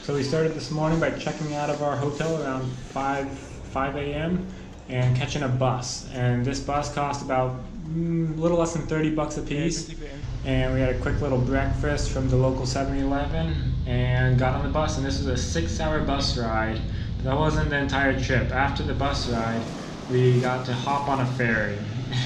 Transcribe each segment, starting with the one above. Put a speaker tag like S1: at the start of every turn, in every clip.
S1: So we started this morning by checking out of our hotel around 5 a.m. and catching a bus. And this bus cost about a little less than 30 bucks a piece. And we had a quick little breakfast from the local 7-Eleven and got on the bus. And this was a 6-hour bus ride. That wasn't the entire trip. After the bus ride, we got to hop on a ferry.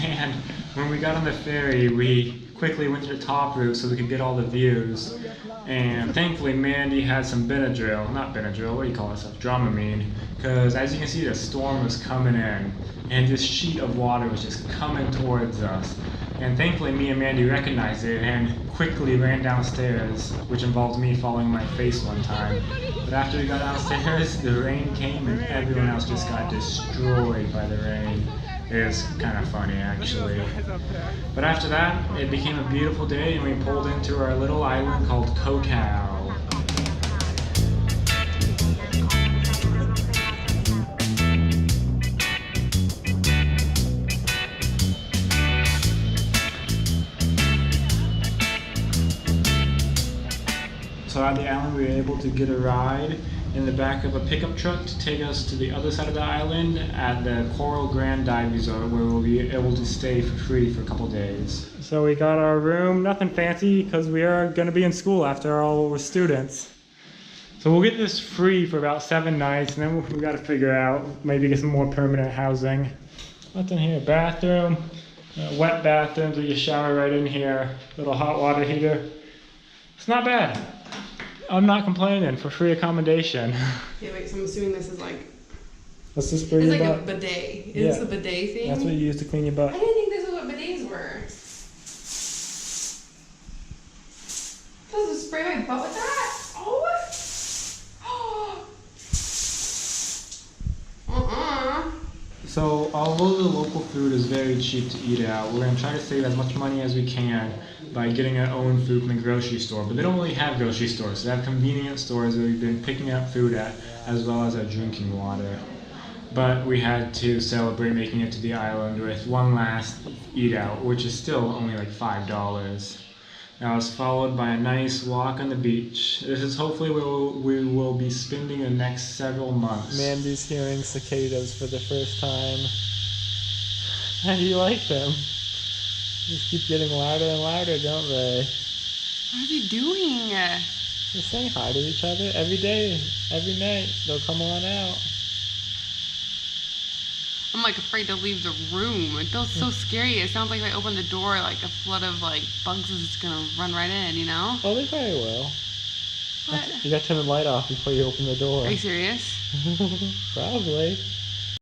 S1: And when we got on the ferry, we quickly went to the top route so we could get all the views. And thankfully Mandy had some Benadryl, not Benadryl, what do you call this stuff, Dramamine, because as you can see the storm was coming in and this sheet of water was just coming towards us. And thankfully me and Mandy recognized it and quickly ran downstairs, which involved me falling on my face one time. But after we got downstairs, the rain came and everyone else just got destroyed by the rain. It was kind of funny actually. But after that, it became a beautiful day and we pulled into our little island called Koh Tao. So at the island we were able to get a ride in the back of a pickup truck to take us to the other side of the island at the Coral Grand Dive Resort, where we'll be able to stay for free for a couple days. So we got our room, nothing fancy because we are going to be in school after all, we're students. So we'll get this free for about 7 nights and then we got to figure out, maybe get some more permanent housing. What's in here? Bathroom, wet bathroom, so you shower right in here, little hot water heater. It's not bad. I'm not complaining for free accommodation.
S2: Yeah, wait, so I'm assuming this is like...
S1: What's this for your butt?
S2: It's like a bidet. Is this a bidet thing?
S1: That's what you use to clean your butt.
S2: I didn't think this was what bidets were. Supposed to spray my butt with that? Oh!
S1: So, although the local food is very cheap to eat out, we're going to try to save as much money as we can by getting our own food from the grocery store. But they don't really have grocery stores. They have convenience stores that we've been picking up food at, as well as our drinking water. But we had to celebrate making it to the island with one last eat out, which is still only like $5. Now it's followed by a nice walk on the beach. This is hopefully where we will be spending the next several months. Mandy's hearing cicadas for the first time. How do you like them? They just keep getting louder and louder, don't they?
S2: What are they doing?
S1: They're saying hi to each other every day, every night. They'll come on out.
S2: I'm like afraid to leave the room. It feels so scary. It sounds like if I open the door, like a flood of like bugs is just gonna run right in, you know?
S1: Oh, they probably will.
S2: What?
S1: You gotta turn the light off before you open the door.
S2: Are you serious?
S1: Probably.